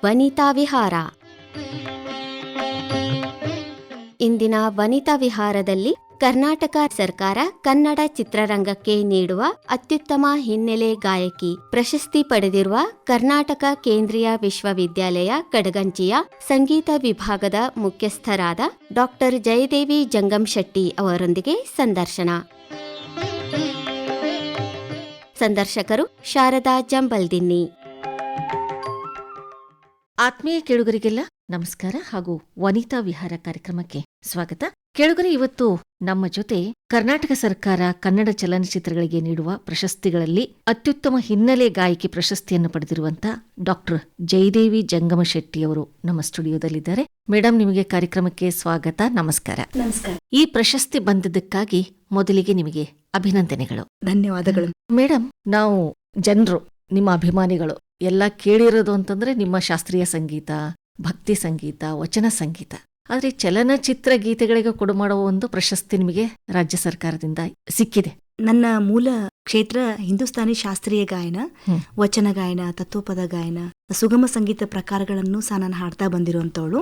ವನಿತಾ ವಿಹಾರ. ಇಂದಿನ ವನಿತಾ ವಿಹಾರದಲ್ಲಿ ಕರ್ನಾಟಕ ಸರ್ಕಾರ ಕನ್ನಡ ಚಿತ್ರರಂಗಕ್ಕೆ ನೀಡುವ ಅತ್ಯುತ್ತಮ ಹಿನ್ನೆಲೆ ಗಾಯಕಿ ಪ್ರಶಸ್ತಿ ಪಡೆದಿರುವ ಕರ್ನಾಟಕ ಕೇಂದ್ರೀಯ ವಿಶ್ವವಿದ್ಯಾಲಯ ಕಡಗಂಚಿಯ ಸಂಗೀತ ವಿಭಾಗದ ಮುಖ್ಯಸ್ಥರಾದ ಡಾಕ್ಟರ್ ಜಯದೇವಿ ಜಂಗಮಶೆಟ್ಟಿ ಅವರೊಂದಿಗೆ ಸಂದರ್ಶನ. ಸಂದರ್ಶಕರು ಶಾರದಾ ಜಂಬಲ್ದಿನ್ನಿ. ಆತ್ಮೀಯ ಕೇಳುಗರಿಗೆಲ್ಲ ನಮಸ್ಕಾರ ಹಾಗೂ ವನಿತಾ ವಿಹಾರ ಕಾರ್ಯಕ್ರಮಕ್ಕೆ ಸ್ವಾಗತ. ಕೇಳುಗರೆ, ಇವತ್ತು ನಮ್ಮ ಜೊತೆ ಕರ್ನಾಟಕ ಸರ್ಕಾರ ಕನ್ನಡ ಚಲನಚಿತ್ರಗಳಿಗೆ ನೀಡುವ ಪ್ರಶಸ್ತಿಗಳಲ್ಲಿ ಅತ್ಯುತ್ತಮ ಹಿನ್ನೆಲೆ ಗಾಯಕಿ ಪ್ರಶಸ್ತಿಯನ್ನು ಪಡೆದಿರುವಂತಹ ಡಾಕ್ಟರ್ ಜಯದೇವಿ ಜಂಗಮಶೆಟ್ಟಿ ಅವರು ನಮ್ಮ ಸ್ಟುಡಿಯೋದಲ್ಲಿದ್ದಾರೆ. ಮೇಡಮ್, ನಿಮಗೆ ಕಾರ್ಯಕ್ರಮಕ್ಕೆ ಸ್ವಾಗತ. ನಮಸ್ಕಾರ. ನಮಸ್ಕಾರ. ಈ ಪ್ರಶಸ್ತಿ ಬಂದಿದ್ದಕ್ಕಾಗಿ ಮೊದಲಿಗೆ ನಿಮಗೆ ಅಭಿನಂದನೆಗಳು. ಧನ್ಯವಾದಗಳು. ಮೇಡಮ್, ನಾವು ಜನರು, ನಿಮ್ಮ ಅಭಿಮಾನಿಗಳು ಎಲ್ಲ ಕೇಳಿರೋದು ಅಂತಂದ್ರೆ ನಿಮ್ಮ ಶಾಸ್ತ್ರೀಯ ಸಂಗೀತ, ಭಕ್ತಿ ಸಂಗೀತ, ವಚನ ಸಂಗೀತ. ಆದ್ರೆ ಚಲನಚಿತ್ರ ಗೀತೆಗಳಿಗೆ ಕೊಡುಮಾಡುವ ಒಂದು ಪ್ರಶಸ್ತಿ ನಿಮಗೆ ರಾಜ್ಯ ಸರ್ಕಾರದಿಂದ ಸಿಕ್ಕಿದೆ. ನನ್ನ ಮೂಲ ಕ್ಷೇತ್ರ ಹಿಂದೂಸ್ತಾನಿ ಶಾಸ್ತ್ರೀಯ ಗಾಯನ, ವಚನ ಗಾಯನ, ತತ್ವಪದ ಗಾಯನ, ಸುಗಮ ಸಂಗೀತ ಪ್ರಕಾರಗಳನ್ನು ಸಹ ನಾನು ಹಾಡ್ತಾ ಬಂದಿರುವಂತವಳು.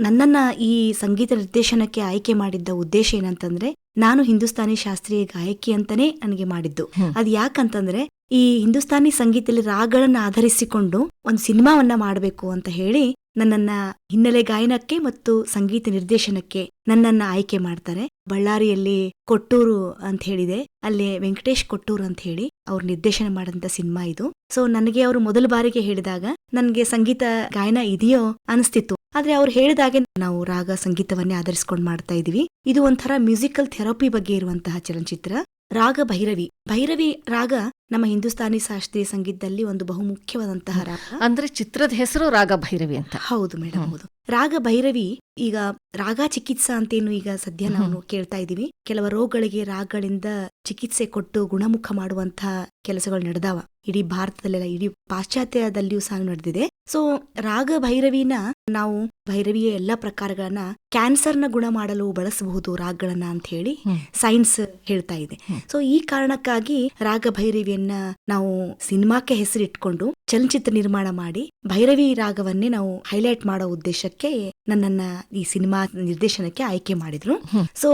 ನನ್ನನ್ನ ಈ ಸಂಗೀತ ನಿರ್ದೇಶನಕ್ಕೆ ಆಯ್ಕೆ ಮಾಡಿದ್ದ ಉದ್ದೇಶ ಏನಂತಂದ್ರೆ, ನಾನು ಹಿಂದೂಸ್ತಾನಿ ಶಾಸ್ತ್ರೀಯ ಗಾಯಕಿ ಅಂತಾನೆ ನನಗೆ ಮಾಡಿದ್ದು. ಅದು ಯಾಕಂತಂದ್ರೆ, ಈ ಹಿಂದೂಸ್ತಾನಿ ಸಂಗೀತದಲ್ಲಿ ರಾಗಗಳನ್ನ ಆಧರಿಸಿಕೊಂಡು ಒಂದು ಸಿನಿಮಾವನ್ನ ಮಾಡಬೇಕು ಅಂತ ಹೇಳಿ ನನ್ನನ್ನ ಹಿನ್ನೆಲೆ ಗಾಯನಕ್ಕೆ ಮತ್ತು ಸಂಗೀತ ನಿರ್ದೇಶನಕ್ಕೆ ನನ್ನನ್ನ ಆಯ್ಕೆ ಮಾಡ್ತಾರೆ. ಬಳ್ಳಾರಿಯಲ್ಲಿ ಕೊಟ್ಟೂರು ಅಂತ ಹೇಳಿದೆ, ಅಲ್ಲಿ ವೆಂಕಟೇಶ್ ಕೊಟ್ಟೂರು ಅಂತ ಹೇಳಿ ಅವ್ರು ನಿರ್ದೇಶನ ಮಾಡಿದಂತ ಸಿನಿಮಾ ಇದು. ಸೊ ನನಗೆ ಅವರು ಮೊದಲ ಬಾರಿಗೆ ಹೇಳಿದಾಗ ನನ್ಗೆ ಸಂಗೀತ ಗಾಯನ ಇದೆಯೋ ಅನಿಸ್ತಿತ್ತು. ಆದ್ರೆ ಅವ್ರು ಹೇಳಿದಾಗೆ ನಾವು ರಾಗ ಸಂಗೀತವನ್ನೇ ಆಧರಿಸ್ಕೊಂಡು ಮಾಡ್ತಾ ಇದೀವಿ. ಇದು ಒಂಥರ ಮ್ಯೂಸಿಕಲ್ ಥೆರಪಿ ಬಗ್ಗೆ ಇರುವಂತಹ ಚಲನಚಿತ್ರ. ರಾಗ ಭೈರವಿ. ಭೈರವಿ ರಾಗ ನಮ್ಮ ಹಿಂದೂಸ್ತಾನಿ ಶಾಸ್ತ್ರೀಯ ಸಂಗೀತದಲ್ಲಿ ಒಂದು ಬಹುಮುಖ್ಯವಾದಂತಹ ರಾಗ. ಅಂದ್ರೆ ಚಿತ್ರದ ಹೆಸರು ರಾಗ ಭೈರವಿ ಅಂತ. ಹೌದು ಮೇಡಮ್, ಹೌದು. ರಾಗ ಭೈರವಿ ಈಗ ರಾಗ ಚಿಕಿತ್ಸಾ ಅಂತೇನು ಈಗ ಸದ್ಯ ನಾವು ಕೇಳ್ತಾ ಇದೀವಿ. ಕೆಲವ ರೋಗಗಳಿಗೆ ರಾಗಗಳಿಂದ ಚಿಕಿತ್ಸೆ ಕೊಟ್ಟು ಗುಣಮುಖ ಮಾಡುವಂತಹ ಕೆಲಸಗಳು ನಡೆದಾವ ಇಡೀ ಭಾರತದಲ್ಲೆಲ್ಲ, ಇಡೀ ಪಾಶ್ಚಾತ್ಯದಲ್ಲಿಯೂ ಸಹ ನಡೆದಿದೆ. ಸೊ ರಾಗ ಭೈರವಿನ ನಾವು ಭೈರವಿಯ ಎಲ್ಲಾ ಪ್ರಕಾರಗಳನ್ನ ಕ್ಯಾನ್ಸರ್ನ ಗುಣ ಮಾಡಲು ಬಳಸಬಹುದು ರಾಗಗಳನ್ನ ಅಂತ ಹೇಳಿ ಸೈನ್ಸ್ ಹೇಳ್ತಾ ಇದೆ. ಸೊ ಈ ಕಾರಣಕ್ಕಾಗಿ ರಾಗ ಭೈರವಿಯನ್ನ ನಾವು ಸಿನಿಮಾಕ್ಕೆ ಹೆಸರಿಟ್ಕೊಂಡು ಚಲನಚಿತ್ರ ನಿರ್ಮಾಣ ಮಾಡಿ ಭೈರವಿ ರಾಗವನ್ನೇ ನಾವು ಹೈಲೈಟ್ ಮಾಡೋ ಉದ್ದೇಶಕ್ಕೆ ನನ್ನನ್ನ ಈ ಸಿನಿಮಾ ನಿರ್ದೇಶನಕ್ಕೆ ಆಯ್ಕೆ ಮಾಡಿದ್ರು. ಸೊ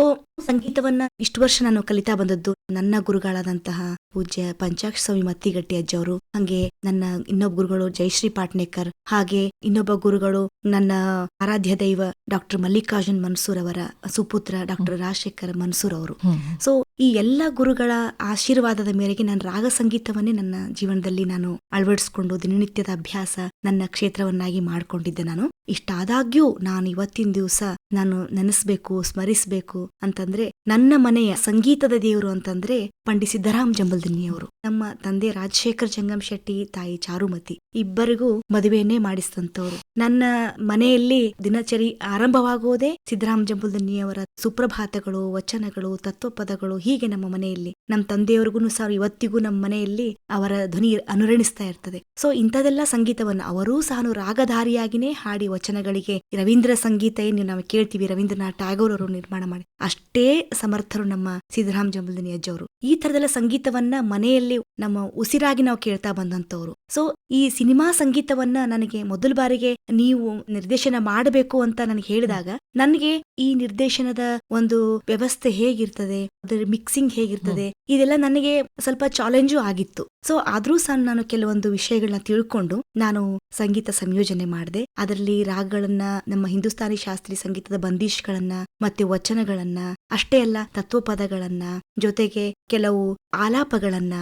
ಸಂಗೀತವನ್ನ ಇಷ್ಟು ವರ್ಷ ನಾನು ಕಲಿತಾ ಬಂದದ್ದು ನನ್ನ ಗುರುಗಳಾದಂತಹ ಪೂಜ್ಯ ಪಂಚಾಕ್ಷಸ್ವಾಮಿ ಮತ್ತಿಗಟ್ಟಿ ಅಜ್ಜವರು, ಹಾಗೆ ನನ್ನ ಇನ್ನೊಬ್ಬ ಗುರುಗಳು ಜಯಶ್ರೀ ಪಾಟ್ನೇಕರ್, ಹಾಗೆ ಇನ್ನೊಬ್ಬ ಗುರುಗಳು ನನ್ನ ಆರಾಧ್ಯ ದೈವ ಡಾಕ್ಟರ್ ಮಲ್ಲಿಕಾರ್ಜುನ್ ಮನ್ಸೂರ್ ಅವರ ಸುಪುತ್ರ ಡಾಕ್ಟರ್ ರಾಜಶೇಖರ್ ಮನ್ಸೂರ್ ಅವರು. ಸೊ ಈ ಎಲ್ಲ ಗುರುಗಳ ಆಶೀರ್ವಾದದ ಮೇರೆಗೆ ನಾನು ರಾಗ ಸಂಗೀತವನ್ನೇ ನನ್ನ ಜೀವನದಲ್ಲಿ ನಾನು ಅಳವಡಿಸಿಕೊಂಡು ದಿನನಿತ್ಯದ ಅಭ್ಯಾಸ ನನ್ನ ಕ್ಷೇತ್ರವನ್ನಾಗಿ ಮಾಡ್ಕೊಂಡಿದ್ದೆ. ನಾನು ಇಷ್ಟಾದಾಗ್ಯೂ ನಾನು ಇವತ್ತಿನ ದಿವಸ ನಾನು ನೆನೆಸ್ಬೇಕು, ಸ್ಮರಿಸಬೇಕು ಅಂತಂದ್ರೆ ನನ್ನ ಮನೆಯ ಸಂಗೀತದ ದೇವರು ಅಂತಂದ್ರೆ ಪಂಡಿತ್ ಸಿದ್ದರಾಮ್ ಜಂಬಲ್ದಿನ್ನಿ ಅವರು. ನಮ್ಮ ತಂದೆ ರಾಜಶೇಖರ್ ಜಂಗಮಶೆಟ್ಟಿ, ತಾಯಿ ಚಾರುಮತಿ, ಇಬ್ಬರಿಗೂ ಮದುವೆಯನ್ನೇ ಮಾಡಿಸಿದಂತವ್ರು. ನನ್ನ ಮನೆಯಲ್ಲಿ ದಿನಚರಿ ಆರಂಭವಾಗುವುದೇ ಸಿದ್ದರಾಮ್ ಜಂಬಲ್ದಿನ್ನಿ ಅವರ ಸುಪ್ರಭಾತಗಳು, ವಚನಗಳು, ತತ್ವಪದಗಳು. ಹೀಗೆ ನಮ್ಮ ಮನೆಯಲ್ಲಿ ನಮ್ಮ ತಂದೆಯವರಿಗೂ ಸಹ ಇವತ್ತಿಗೂ ನಮ್ಮ ಮನೆಯಲ್ಲಿ ಅವರ ಧ್ವನಿ ಅನುರಣಿಸ್ತಾ ಇರ್ತದೆ. ಸೊ ಇಂಥದೆಲ್ಲ ಸಂಗೀತವನ್ನು ಅವರೂ ಸಹ ರಾಗಧಾರಿಯಾಗಿನೇ ಹಾಡಿ ವಚನಗಳಿಗೆ ರವೀಂದ್ರ ಸಂಗೀತ ಏನು ನಾವು ಕೇಳ್ತೀವಿ, ರವೀಂದ್ರನಾಥ್ ಟ್ಯಾಗೋರ್ ಅವರು ನಿರ್ಮಾಣ ಮಾಡಿ ಅಷ್ಟೇ ಸಮರ್ಥರು ನಮ್ಮ ಸಿದ್ದರಾಮ್ ಜಂಬಲ್ದಿನ್ನಿ ಅಜ್ಜವರು. ಈ ತರದೆಲ್ಲ ಸಂಗೀತವನ್ನ ಮನೆಯಲ್ಲಿ ನಮ್ಮ ಉಸಿರಾಗಿ ನಾವು ಕೇಳ್ತಾ ಬಂದಂತವ್ರು. ಸೊ ಈ ಸಿನಿಮಾ ಸಂಗೀತವನ್ನ ನನಗೆ ಮೊದಲ ಬಾರಿಗೆ ನೀವು ನಿರ್ದೇಶನ ಮಾಡಬೇಕು ಅಂತ ನನಗೆ ಹೇಳಿದಾಗ ನನಗೆ ಈ ನಿರ್ದೇಶನದ ಒಂದು ವ್ಯವಸ್ಥೆ ಹೇಗಿರ್ತದೆ, ಅದರ ಮಿಕ್ಸಿಂಗ್ ಹೇಗಿರ್ತದೆ, ಇದೆಲ್ಲ ನನಗೆ ಸ್ವಲ್ಪ ಚಾಲೆಂಜು ಆಗಿತ್ತು. ಸೊ ಆದ್ರೂ ಸಹ ನಾನು ಕೆಲವೊಂದು ವಿಷಯಗಳನ್ನ ತಿಳ್ಕೊಂಡು ನಾನು ಸಂಗೀತ ಸಂಯೋಜನೆ ಮಾಡಿದೆ. ಅದರಲ್ಲಿ ರಾಗಗಳನ್ನ, ನಮ್ಮ ಹಿಂದೂಸ್ತಾನಿ ಶಾಸ್ತ್ರೀಯ ಸಂಗೀತದ ಬಂದೀಶ್ಗಳನ್ನ, ಮತ್ತೆ ವಚನಗಳನ್ನ, ಅಷ್ಟೇ ಅಲ್ಲ ತತ್ವಪದಗಳನ್ನ, ಜೊತೆಗೆ ಕೆಲವು ಆಲಾಪಗಳನ್ನ,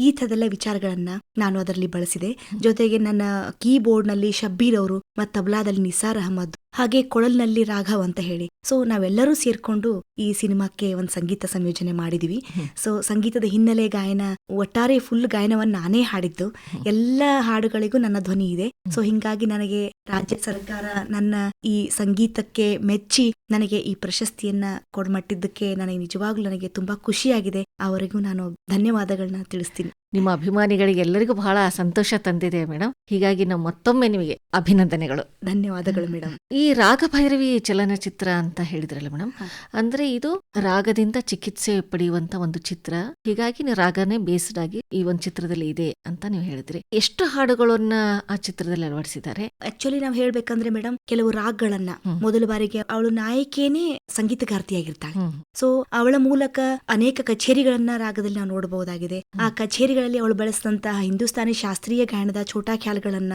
ಈ ತರದೆಲ್ಲ ವಿಚಾರಗಳನ್ನ ನಾನು ಅದರಲ್ಲಿ ಬಳಸಿದೆ. ಜೊತೆಗೆ ನನ್ನ ಕೀಬೋರ್ಡ್ ನಲ್ಲಿ ಶಬ್ಬೀರ್ ಅವರು ಮತ್ತು ತಬ್ಲಾದಲ್ಲಿ ನಿಸಾರ್ ಅಹಮದ್, ಹಾಗೆ ಕೊಳಲ್ನಲ್ಲಿ ರಾಘವ್ ಅಂತ ಹೇಳಿ. ಸೊ ನಾವೆಲ್ಲರೂ ಸೇರ್ಕೊಂಡು ಈ ಸಿನಿಮಾಕ್ಕೆ ಒಂದು ಸಂಗೀತ ಸಂಯೋಜನೆ ಮಾಡಿದೀವಿ. ಸೊ ಸಂಗೀತದ ಹಿನ್ನೆಲೆ ಗಾಯನ, ಒಟ್ಟಾರೆ ಫುಲ್ ಗಾಯನವನ್ನ ನಾನೇ ಹಾಡಿದ್ದು. ಎಲ್ಲ ಹಾಡುಗಳಿಗೂ ನನ್ನ ಧ್ವನಿ ಇದೆ. ಸೊ ಹಿಂಗಾಗಿ ನನಗೆ ರಾಜ್ಯ ಸರ್ಕಾರ ನನ್ನ ಈ ಸಂಗೀತಕ್ಕೆ ಮೆಚ್ಚಿ ನನಗೆ ಈ ಪ್ರಶಸ್ತಿಯನ್ನ ಕೊಡ್ಮಟ್ಟಿದ್ದಕ್ಕೆ ನನಗೆ ನಿಜವಾಗ್ಲೂ ನನಗೆ ತುಂಬಾ ಖುಷಿಯಾಗಿದೆ. ಅವರಿಗೂ ನಾನು ಧನ್ಯವಾದಗಳನ್ನ ತಿಳಿಸ್ತೀನಿ. ನಿಮ್ಮ ಅಭಿಮಾನಿಗಳಿಗೆ ಎಲ್ಲರಿಗೂ ಬಹಳ ಸಂತೋಷ ತಂದಿದೆ ಮೇಡಮ್. ಹೀಗಾಗಿ ನಾವು ಮತ್ತೊಮ್ಮೆ ನಿಮಗೆ ಅಭಿನಂದನೆಗಳು. ಧನ್ಯವಾದಗಳು ಮೇಡಮ್. ಈ ರಾಗಭೈರವಿ ಚಲನಚಿತ್ರ ಅಂತ ಹೇಳಿದ್ರಲ್ಲ ಮೇಡಮ್, ಹ. ಅಂದ್ರೆ ಇದು ರಾಗದಿಂದ ಚಿಕಿತ್ಸೆ ಪಡೆಯುವಂತ ಒಂದು ಚಿತ್ರ, ಹೀಗಾಗಿ ನೀವು ರಾಗನೇ ಬೇಸ್ಡ್ ಆಗಿ ಈ ಒಂದು ಚಿತ್ರದಲ್ಲಿ ಇದೆ ಅಂತ ನೀವು ಹೇಳಿದ್ರಿ. ಎಷ್ಟು ಹಾಡುಗಳನ್ನ ಆ ಚಿತ್ರದಲ್ಲಿ ಅಳವಡಿಸಿದ್ದಾರೆ? ಆಕ್ಚುಲಿ ನಾವ್ ಹೇಳ್ಬೇಕಂದ್ರೆ ಮೇಡಮ್, ಕೆಲವು ರಾಗಗಳನ್ನ ಮೊದಲ ಬಾರಿಗೆ ಅವಳು ನಾಯಕಿಯೇನೆ ಸಂಗೀತಗಾರ್ತಿಯಾಗಿರ್ತಾಳೆ. ಸೊ ಅವಳ ಮೂಲಕ ಅನೇಕ ಕಚೇರಿಗಳನ್ನ ರಾಗದಲ್ಲಿ ನಾವು ನೋಡಬಹುದಾಗಿದೆ. ಆ ಕಚೇರಿಗಳಲ್ಲಿ ಅವಳು ಬಳಸಿದಂತಹ ಹಿಂದೂಸ್ತಾನಿ ಶಾಸ್ತ್ರೀಯ ಗಾಯನದ ಛೋಟಾ ಖ್ಯಾಲ್ಗಳನ್ನ,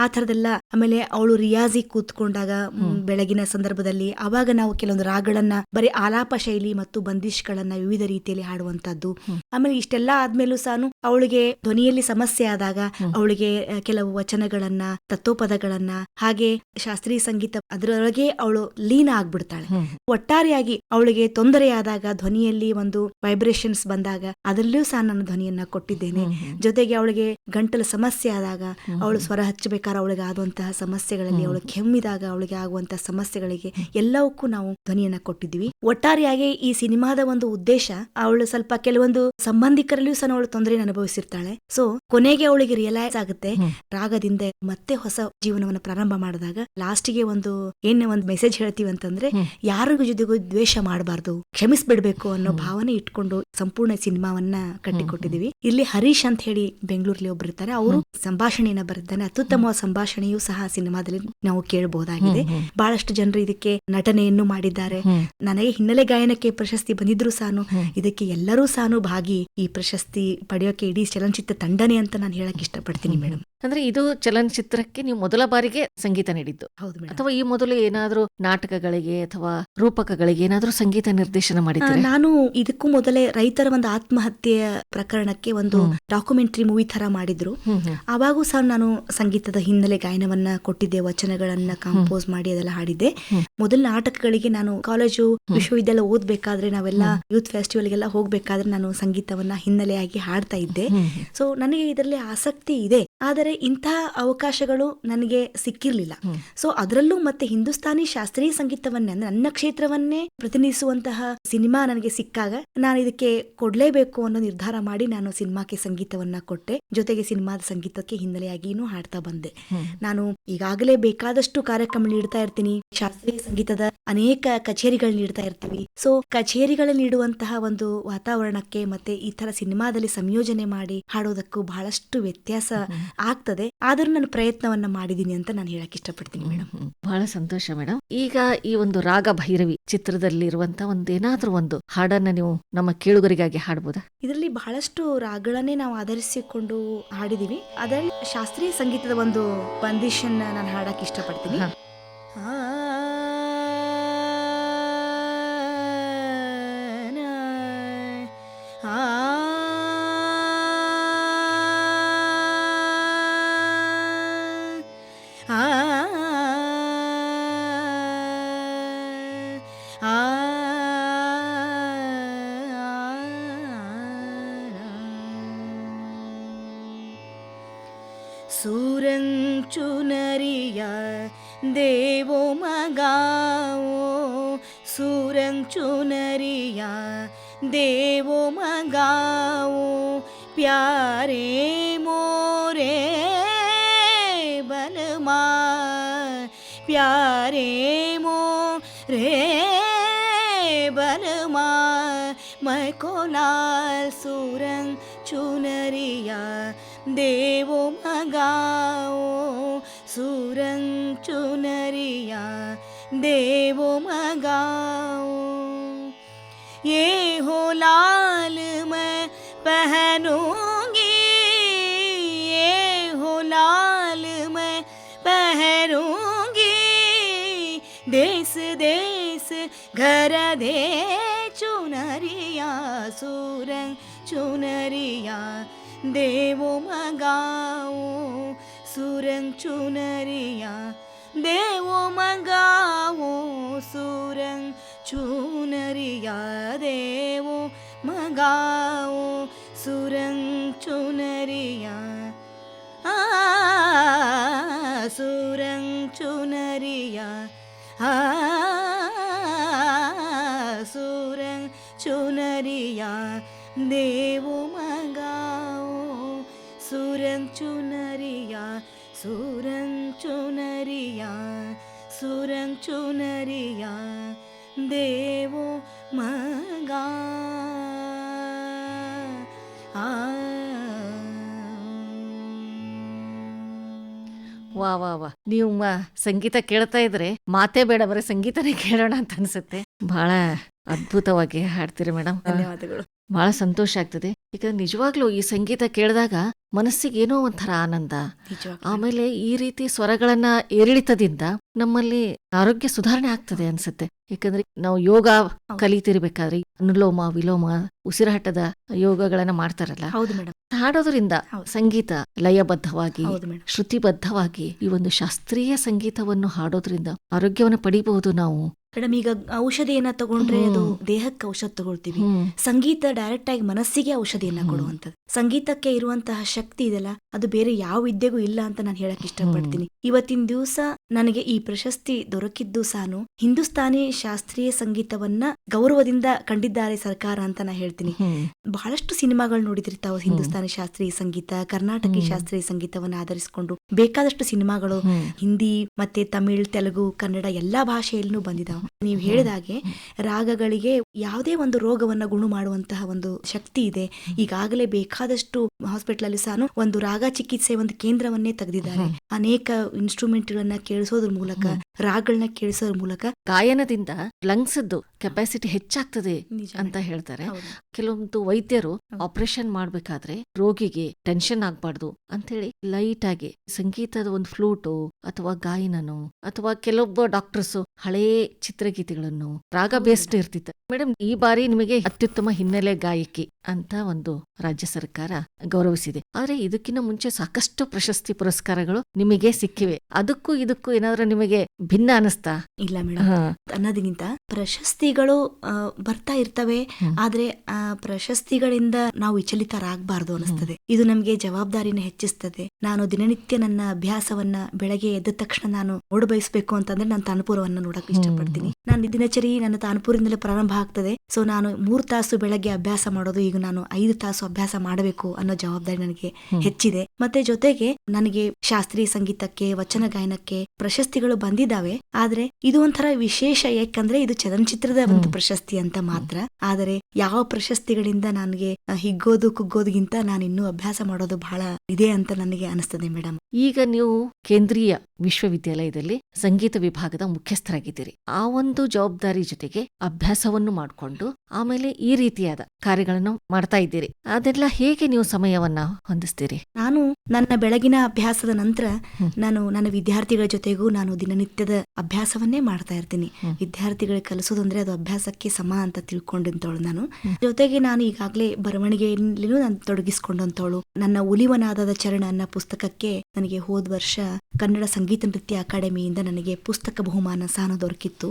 ಆ ತರದೆಲ್ಲ. ಆಮೇಲೆ ಅವಳು ರಿಯಾಜಿ ಕೂತ್ಕೊಂಡಾಗ ಬೆಳಗಿನ ಸಂದರ್ಭದಲ್ಲಿ ಅವಾಗ ನಾವು ಕೆಲವೊಂದು ರಾಗಗಳನ್ನ ಬರೀ ಆಲಾಪ ಶೈಲಿ ಮತ್ತು ಬಂದಿಷ್ಗಳನ್ನ ವಿವಿಧ ರೀತಿಯಲ್ಲಿ ಹಾಡುವಂತದ್ದು. ಆಮೇಲೆ ಇಷ್ಟೆಲ್ಲಾ ಆದ್ಮೇಲೂ ಸಹ ಅವಳಿಗೆ ಧ್ವನಿಯಲ್ಲಿ ಸಮಸ್ಯೆ ಆದಾಗ ಅವಳಿಗೆ ಕೆಲವು ವಚನಗಳನ್ನ, ತತ್ವಪದಗಳನ್ನ, ಹಾಗೆ ಶಾಸ್ತ್ರೀಯ ಸಂಗೀತ ಅದರೊಳಗೆ ಅವಳು ಲೀನ ಆಗ್ಬಿಡ್ತಾಳೆ. ಒಟ್ಟಾರೆಯಾಗಿ ಅವಳಿಗೆ ತೊಂದರೆಯಾದಾಗ, ಧ್ವನಿಯಲ್ಲಿ ಒಂದು ವೈಬ್ರೇಷನ್ಸ್ ಬಂದಾಗ ಅದರಲ್ಲೂ ಸಹ ನಾನು ಧ್ವನಿಯನ್ನ ಕೊಟ್ಟಿದ್ದೇನೆ. ಜೊತೆಗೆ ಅವಳಿಗೆ ಗಂಟಲು ಸಮಸ್ಯೆ ಆದಾಗ, ಅವಳು ಸ್ವರ ಹಚ್ಚಬೇಕಾದ್ರೆ ಅವಳಿಗೆ ಆಗುವಂತಹ ಸಮಸ್ಯೆಗಳಲ್ಲಿ, ಅವಳು ಕೆಮ್ಮಿದಾಗ ಅವಳಿಗೆ ಆಗುವಂತಹ ಸಮಸ್ಯೆಗಳಿಗೆ ಎಲ್ಲವಕ್ಕೂ ನಾವು ಧ್ವನಿಯನ್ನ ಕೊಟ್ಟಿದ್ವಿ. ಒಟ್ಟಾರೆಯಾಗಿ ಈ ಸಿನಿಮಾದ ಒಂದು ಉದ್ದೇಶ, ಅವಳು ಸ್ವಲ್ಪ ಕೆಲವೊಂದು ಸಂಬಂಧಿಕರಲ್ಲಿಯೂ ಸಹ ಅವಳು ತೊಂದರೆಯನ್ನು ಅನುಭವಿಸಿರ್ತಾಳೆ. ಸೊ ಕೊನೆಗೆ ಅವಳಿಗೆ ರಿಯಲೈಸ್ ಆಗುತ್ತೆ, ರಾಗದಿಂದ ಮತ್ತೆ ಹೊಸ ಜೀವನವನ್ನು ಪ್ರಾರಂಭ ಮಾಡಿದಾಗ ಲಾಸ್ಟಿಗೆ ಒಂದು ಮೆಸೇಜ್ ಹೇಳ್ತೀವಿ ಅಂತಂದ್ರೆ, ಯಾರಿಗೂ ಜೊತೆಗೂ ದ್ವೇಷ ಮಾಡಬಾರ್ದು, ಕ್ಷಮಿಸ್ಬಿಡ್ಬೇಕು ಅನ್ನೋ ಭಾವನೆ ಇಟ್ಕೊಂಡು ಸಂಪೂರ್ಣ ಸಿನಿಮಾವನ್ನ ಕಟ್ಟಿಕೊಟ್ಟಿದೀವಿ. ಇಲ್ಲಿ ಹರೀಶ್ ಅಂತ ಹೇಳಿ ಬೆಂಗಳೂರಲ್ಲಿ ಒಬ್ರು ಇರ್ತಾರೆ, ಅವರು ಸಂಭಾಷಣೆಯನ್ನ ಬರೆದಿದ್ದಾನೆ. ಅತ್ಯುತ್ತಮ ಸಂಭಾಷಣೆಯೂ ಸಹ ಸಿನಿಮಾದಲ್ಲಿ ನಾವು ಕೇಳಬಹುದಾಗಿದೆ. ಬಹಳಷ್ಟು ಜನರು ಇದಕ್ಕೆ ನಟನೆಯನ್ನು ಮಾಡಿದ್ದಾರೆ. ನನಗೆ ಹಿನ್ನೆಲೆ ಗಾಯನಕ್ಕೆ ಪ್ರಶಸ್ತಿ ಬಂದಿದ್ರು ಸಹ ಇದಕ್ಕೆ ಎಲ್ಲರೂ ಸಹ ಭಾಗಿ ಈ ಪ್ರಶಸ್ತಿ ಪಡೆಯೋಕೆ ಇಡೀ ಚಲನಚಿತ್ರ ತಂಡನೆ ಅಂತ ನಾನು ಹೇಳಕ್ ಇಷ್ಟಪಡ್ತೀನಿ ಮೇಡಮ್. ಅಂದ್ರೆ ಇದು ಚಲನಚಿತ್ರಕ್ಕೆ ನೀವು ಮೊದಲ ಬಾರಿಗೆ ಸಂಗೀತ ನೀಡಿದ್ದು? ಹೌದು ಮೇಡಮ್. ಅಥವಾ ಈ ಮೊದಲು ಏನಾದ್ರೂ ನಾಟಕಗಳಿಗೆ ಅಥವಾ ರೂಪಕಗಳಿಗೆ ಏನಾದ್ರೂ ಸಂಗೀತ ನಿರ್ದೇಶನ ಮಾಡಿದ್ದೀರಾ? ನಾನು ಇದಕ್ಕೂ ಮೊದಲೇ ರೈತರ ಒಂದು ಆತ್ಮಹತ್ಯೆಯ ಪ್ರಕರಣಕ್ಕೆ ಒಂದು ಡಾಕ್ಯುಮೆಂಟರಿ ಮೂವಿ ತರ ಮಾಡಿದ್ರು. ಅವಾಗೂ ಸಹ ನಾನು ಸಂಗೀತದ ಹಿನ್ನೆಲೆ ಗಾಯನವನ್ನ ಕೊಟ್ಟಿದ್ದೆ, ವಚನಗಳನ್ನ ಕಂಪೋಸ್ ಮಾಡಿ ಅದೆಲ್ಲ ಹಾಡಿದ್ದೆ. ಮೊದಲ ನಾಟಕಗಳಿಗೆ ನಾನು ಕಾಲೇಜು ವಿಶ್ವವಿದ್ಯಾಲಯ ಓದ್ಬೇಕಾದ್ರೆ, ನಾವೆಲ್ಲ ಯೂತ್ ಫೆಸ್ಟಿವಲ್ಗೆಲ್ಲ ಹೋಗ್ಬೇಕಾದ್ರೆ ನಾನು ಸಂಗೀತವನ್ನ ಹಿನ್ನೆಲೆಯಾಗಿ ಹಾಡ್ತಾ ಇದ್ದೆ. ಸೊ ನನಗೆ ಇದರಲ್ಲಿ ಆಸಕ್ತಿ ಇದೆ, ಆದರೆ ಇಂತಹ ಅವಕಾಶಗಳು ನನಗೆ ಸಿಕ್ಕಿರ್ಲಿಲ್ಲ. ಸೊ ಅದರಲ್ಲೂ ಮತ್ತೆ ಹಿಂದೂಸ್ತಾನಿ ಶಾಸ್ತ್ರೀಯ ಸಂಗೀತವನ್ನೇ, ಅಂದ್ರೆ ನನ್ನ ಕ್ಷೇತ್ರವನ್ನೇ ಪ್ರತಿನಿಧಿಸುವಂತಹ ಸಿನಿಮಾ ನನಗೆ ಸಿಕ್ಕಾಗ ನಾನು ಇದಕ್ಕೆ ಕೊಡ್ಲೇಬೇಕು ಅನ್ನೋ ನಿರ್ಧಾರ ಮಾಡಿ ನಾನು ಸಿನಿಮಾಕ್ಕೆ ಸಂಗೀತವನ್ನ ಕೊಟ್ಟೆ. ಜೊತೆಗೆ ಸಿನಿಮಾದ ಸಂಗೀತಕ್ಕೆ ಹಿನ್ನೆಲೆಯಾಗಿನೂ ಹಾಡ್ತಾ ಬಂದೆ. ನಾನು ಈಗಾಗಲೇ ಬೇಕಾದಷ್ಟು ಕಾರ್ಯಕ್ರಮ ನೀಡ್ತಾ ಇರ್ತೀನಿ, ಶಾಸ್ತ್ರೀಯ ಸಂಗೀತದ ಅನೇಕ ಕಚೇರಿಗಳು ನೀಡ್ತಾ ಇರ್ತೀವಿ. ಸೊ ಕಚೇರಿಗಳಲ್ಲಿ ನೀಡುವಂತಹ ಒಂದು ವಾತಾವರಣಕ್ಕೆ ಮತ್ತೆ ಈ ತರ ಸಿನಿಮಾದಲ್ಲಿ ಸಂಯೋಜನೆ ಮಾಡಿ ಹಾಡೋದಕ್ಕೂ ಬಹಳಷ್ಟು ವ್ಯತ್ಯಾಸ ಆಗ್ತದೆ. ಆದ್ರೂ ನಾನು ಪ್ರಯತ್ನವನ್ನ ಮಾಡಿದೀನಿ ಅಂತ ನಾನು ಹೇಳಕ್ ಇಷ್ಟಪಡ್ತೀನಿ ಮೇಡಮ್. ಬಹಳ ಸಂತೋಷ ಮೇಡಮ್. ಈಗ ಈ ಒಂದು ರಾಗ ಭೈರವಿ ಚಿತ್ರದಲ್ಲಿರುವಂತ ಒಂದೇನಾದ್ರೂ ಒಂದು ಹಾಡನ್ನ ನೀವು ನಮ್ಮ ಕೇಳುಗರಿಗಾಗಿ ಹಾಡಬಹುದಾ? ಇದರಲ್ಲಿ ಬಹಳಷ್ಟು ರಾಗಗಳನ್ನೇ ನಾವು ಆಧರಿಸಿಕೊಂಡು ಹಾಡಿದೀವಿ. ಅದರಲ್ಲಿ ಶಾಸ್ತ್ರೀಯ ಸಂಗೀತದ ಒಂದು ಬಂದಿಶನ್ನ ನಾನು ಹಾಡಕ್ ಇಷ್ಟಪಡ್ತೀನಿ. ಸೂರಂಚುನರಿಯ ದೇವೋ ಮಗಾವೋ, ಸೂರಂಚುನರಿಯ ದೇವೋ ಮಗಾವೋ, ಪ್ಯಾರೆ ಮೋರೆ ಬಲಮಾ, ಪ್ಯಾರೆ ಮೋರೆ ಬಲಮಾ, ಮೈಕೋ ಲಾಲ್ ಸೂರಂಗ್ ಚುನರಿया देवो मगाओ, सूरंग चुनरिया देवो मगाओ। ये हो लाल मैं पहनूंगी, ये हो लाल मैं पहनूंगी, देश देश घर दे चुनरिया, सूरंग चुनरिया देवो मगाओ, सूरंग चुनरिया देवो मगाओ, सूरंग चुनरिया देवो मगाओ, सूरंग चुनरिया सूरंग चुनरिया सूरंग चुनरिया देवो मगाओ, सूरंग चुनरिया, सूरंग चुनरिया ಸುರಂಚುನರಿಯ ದೇವೋ ಮಗ ವಾ ವಾ ವಾ, ನೀವು ಸಂಗೀತ ಕೇಳ್ತಾ ಇದ್ರೆ ಮಾತೇ ಬೇಡ, ಬರೀ ಸಂಗೀತನೇ ಕೇಳೋಣ ಅಂತ ಅನ್ಸುತ್ತೆ. ಬಹಳ ಅದ್ಭುತವಾಗಿ ಹಾಡ್ತೀರಿ ಮೇಡಮ್. ಧನ್ಯವಾದಗಳು. ಬಹಳ ಸಂತೋಷ ಆಗ್ತದೆ. ಈಗ ನಿಜವಾಗ್ಲೂ ಈ ಸಂಗೀತ ಕೇಳಿದಾಗ ಮನಸ್ಸಿಗೆ ಏನೋ ಒಂಥರ ಆನಂದ. ಆಮೇಲೆ ಈ ರೀತಿ ಸ್ವರಗಳನ್ನ ಏರಿಳಿತದಿಂದ ನಮ್ಮಲ್ಲಿ ಆರೋಗ್ಯ ಸುಧಾರಣೆ ಆಗ್ತದೆ ಅನ್ಸುತ್ತೆ. ಯಾಕಂದ್ರೆ ನಾವು ಯೋಗ ಕಲಿತಿರ್ಬೇಕಾದ್ರೆ ಅನುಲೋಮ ವಿಲೋಮ ಉಸಿರಾಟದ ಯೋಗಗಳನ್ನ ಮಾಡ್ತಾರಲ್ಲ, ಹೌದು ಮೇಡಮ್. ಹಾಡೋದ್ರಿಂದ ಸಂಗೀತ ಲಯಬದ್ಧವಾಗಿ ಹೌದು ಮೇಡಮ್. ಶ್ರುತಿಬದ್ಧವಾಗಿ ಈ ಒಂದು ಶಾಸ್ತ್ರೀಯ ಸಂಗೀತವನ್ನು ಹಾಡೋದ್ರಿಂದ ಆರೋಗ್ಯವನ್ನು ಪಡಿಬಹುದು ನಾವು. ಮೇಡಮ್, ಈಗ ಔಷಧಿಯನ್ನ ತಗೊಂಡ್ರೆ ಅದು ದೇಹಕ್ಕೆ ಔಷಧ ತಗೊಳ್ತೀವಿ. ಸಂಗೀತ ಡೈರೆಕ್ಟ್ ಆಗಿ ಮನಸ್ಸಿಗೆ ಔಷಧಿಯನ್ನ ಕೊಡುವಂಥದ್ದು. ಸಂಗೀತಕ್ಕೆ ಇರುವಂತಹ ಶಕ್ತಿ ಇದೆಲ್ಲ ಅದು ಬೇರೆ ಯಾವ ವಿದ್ಯೆಗೂ ಇಲ್ಲ ಅಂತ ನಾನು ಹೇಳಕ್ ಇಷ್ಟಪಡ್ತೀನಿ. ಇವತ್ತಿನ ದಿವಸ ನನಗೆ ಈ ಪ್ರಶಸ್ತಿ ದೊರಕಿದ್ದು ಸಾನು ಹಿಂದೂಸ್ತಾನಿ ಶಾಸ್ತ್ರೀಯ ಸಂಗೀತವನ್ನ ಗೌರವದಿಂದ ಕಂಡಿದ್ದಾರೆ ಸರ್ಕಾರ ಅಂತ ನಾ ಹೇಳ್ತೀನಿ. ಬಹಳಷ್ಟು ಸಿನಿಮಾಗಳು ನೋಡಿದಿರ್ತಾವ ಹಿಂದೂಸ್ತಾನಿ ಶಾಸ್ತ್ರೀಯ ಸಂಗೀತ, ಕರ್ನಾಟಕಿ ಶಾಸ್ತ್ರೀಯ ಸಂಗೀತವನ್ನ ಆಧರಿಸಿಕೊಂಡು ಬೇಕಾದಷ್ಟು ಸಿನಿಮಾಗಳು ಹಿಂದಿ ಮತ್ತೆ ತಮಿಳ್, ತೆಲುಗು, ಕನ್ನಡ ಎಲ್ಲಾ ಭಾಷೆಯಲ್ಲೂ ಬಂದಿದಾವ. ನೀವು ಹೇಳಿದಾಗೆ ರಾಗಗಳಿಗೆ ಯಾವುದೇ ಒಂದು ರೋಗವನ್ನ ಗುಣ ಮಾಡುವಂತಹ ಒಂದು ಶಕ್ತಿ ಇದೆ. ಈಗಾಗಲೇ ಬೇಕಾದಷ್ಟು ಹಾಸ್ಪಿಟಲ್ ಅಲ್ಲಿ ಸಹ ಒಂದು ರಾಗ ಚಿಕಿತ್ಸೆ ಒಂದು ಕೇಂದ್ರವನ್ನೇ ತೆಗೆದಿದ್ದಾರೆ. ಅನೇಕ ಇನ್ಸ್ಟ್ರೂಮೆಂಟ್ ಗಳನ್ನ ಕೇಳಿಸೋದ್ರ ಮೂಲಕ, ರಾಗಗಳನ್ನ ಕೇಳಿಸೋದ್ರ ಮೂಲಕ ಗಾಯನದಿಂದ ಲಂಗ್ಸ್ ಕೆಪಾಸಿಟಿ ಹೆಚ್ಚಾಗ್ತದೆ ಅಂತ ಹೇಳ್ತಾರೆ. ಕೆಲವೊಂದು ವೈದ್ಯರು ಆಪರೇಷನ್ ಮಾಡ್ಬೇಕಾದ್ರೆ ರೋಗಿಗೆ ಟೆನ್ಷನ್ ಆಗ್ಬಾರ್ದು ಅಂತೇಳಿ ಲೈಟ್ ಆಗಿ ಸಂಗೀತದ ಒಂದು ಫ್ಲೂಟು ಅಥವಾ ಗಾಯನನು ಅಥವಾ ಕೆಲವೊಬ್ಬ ಡಾಕ್ಟರ್ಸ್ ಹಳೇ ಚಿತ್ರಗೀತೆಗಳನ್ನು ರಾಗ ಬೇಸ್ಡ್ ಇರ್ತಿತ್ತು. ಮೇಡಮ್, ಈ ಬಾರಿ ನಿಮಗೆ ಅತ್ಯುತ್ತಮ ಹಿನ್ನೆಲೆ ಗಾಯಕಿ ಅಂತ ಒಂದು ರಾಜ್ಯ ಸರ್ಕಾರ ಗೌರವಿಸಿದೆ. ಆದ್ರೆ ಇದಕ್ಕಿಂತ ಮುಂಚೆ ಸಾಕಷ್ಟು ಪ್ರಶಸ್ತಿ ಪುರಸ್ಕಾರಗಳು ನಿಮಗೆ ಸಿಕ್ಕಿವೆ. ಅದಕ್ಕೂ ಇದಕ್ಕೂ ಏನಾದ್ರೂ ನಿಮಗೆ ಭಿನ್ನ ಅನಿಸ್ತಾ? ಇಲ್ಲ ಮೇಡಮ್, ಅನ್ನೋದಕ್ಕಿಂತ ಪ್ರಶಸ್ತಿಗಳು ಬರ್ತಾ ಇರ್ತವೆ. ಆದ್ರೆ ಆ ಪ್ರಶಸ್ತಿಗಳಿಂದ ನಾವು ವಿಚಲಿತರಾಗಬಾರ್ದು ಅನಿಸ್ತದೆ. ಇದು ನಮ್ಗೆ ಜವಾಬ್ದಾರಿನ ಹೆಚ್ಚಿಸ್ತದೆ. ನಾನು ದಿನನಿತ್ಯ ನನ್ನ ಅಭ್ಯಾಸವನ್ನ ಬೆಳಗ್ಗೆ ಎದ್ದ ತಕ್ಷಣ ನಾನು ನೋಡಬಯಸ್ಬೇಕು ಅಂತಂದ್ರೆ ನಾನು ತಾನಪುರವನ್ನ ನೋಡಕ್ ಇಷ್ಟಪಡ್ತೀನಿ. ನಾನು ದಿನಚರಿ ನನ್ನ ತಾನಪುರದಿಂದಲೇ ಪ್ರಾರಂಭ ಆಗ್ತದೆ. ಸೊ ನಾನು 3 ತಾಸು ಬೆಳಗ್ಗೆ ಅಭ್ಯಾಸ ಮಾಡೋದು, ಈಗ ನಾನು 5 ತಾಸು ಅಭ್ಯಾಸ ಮಾಡಬೇಕು ಅನ್ನೋ ಜವಾಬ್ದಾರಿ ನನಗೆ ಹೆಚ್ಚಿದೆ. ಮತ್ತೆ ಜೊತೆಗೆ ನನಗೆ ಶಾಸ್ತ್ರೀಯ ಸಂಗೀತಕ್ಕೆ, ವಚನ ಗಾಯನಕ್ಕೆ ಪ್ರಶಸ್ತಿಗಳು ಬಂದಿದ್ದಾವೆ. ಆದ್ರೆ ಇದು ಒಂಥರ ವಿಶೇಷ, ಯಾಕಂದ್ರೆ ಇದು ಚಲನಚಿತ್ರದ ಒಂದು ಪ್ರಶಸ್ತಿ ಅಂತ ಮಾತ್ರ. ಆದರೆ ಯಾವ ಪ್ರಶಸ್ತಿಗಳಿಂದ ನನಗೆ ಹಿಗ್ಗೋದು ಕುಗ್ಗೋದ್ಗಿಂತ ನಾನು ಇನ್ನೂ ಅಭ್ಯಾಸ ಮಾಡೋದು ಬಹಳ ಇದೆ ಅಂತ ನನಗೆ ಅನಿಸ್ತದೆ ಮೇಡಮ್. ಈಗ ನೀವು ಕೇಂದ್ರೀಯ ವಿಶ್ವವಿದ್ಯಾಲಯದಲ್ಲಿ ಸಂಗೀತ ವಿಭಾಗದ ಮುಖ್ಯಸ್ಥರಾಗಿದ್ದೀರಿ. ಆ ಒಂದು ಜವಾಬ್ದಾರಿ ಜೊತೆಗೆ ಅಭ್ಯಾಸವನ್ನು ಮಾಡಿಕೊಂಡು ಆಮೇಲೆ ಈ ರೀತಿಯಾದ ಕಾರ್ಯಗಳನ್ನು ಮಾಡ್ತಾ ಇದ್ದೀರಿ. ಅದೆಲ್ಲ ಹೇಗೆ ನೀವು ಸಮಯವನ್ನ ಹೊಂದಿಸ್ತೀರಿ? ನಾನು ನನ್ನ ಬೆಳಗಿನ ಅಭ್ಯಾಸದ ನಂತರ ನಾನು ನನ್ನ ವಿದ್ಯಾರ್ಥಿಗಳ ಜೊತೆಗೂ ನಾನು ದಿನನಿತ್ಯದ ಅಭ್ಯಾಸವನ್ನೇ ಮಾಡ್ತಾ ಇರ್ತೀನಿ. ವಿದ್ಯಾರ್ಥಿಗಳಿಗೆ ಕಲಿಸೋದಂದ್ರೆ ಅದು ಅಭ್ಯಾಸಕ್ಕೆ ಸಮ ಅಂತ ತಿಳ್ಕೊಂಡಿದ್ದವಳು ನಾನು. ಜೊತೆಗೆ ನಾನು ಈಗಾಗಲೇ ಬರವಣಿಗೆಯಲ್ಲೂ ನಾನು ತೊಡಗಿಸಿಕೊಂಡಂತವಳು. ನನ್ನ ಉಲಿವನಾದದ ಚರಣ ಅನ್ನೋ ಪುಸ್ತಕಕ್ಕೆ ನನಗೆ ಹೋದ ವರ್ಷ ಕನ್ನಡ ಸಂಗೀತ ನೃತ್ಯ ಅಕಾಡೆಮಿಯಿಂದ ನನಗೆ ಪುಸ್ತಕ ಬಹುಮಾನ ಸಹ ದೊರಕಿತ್ತು.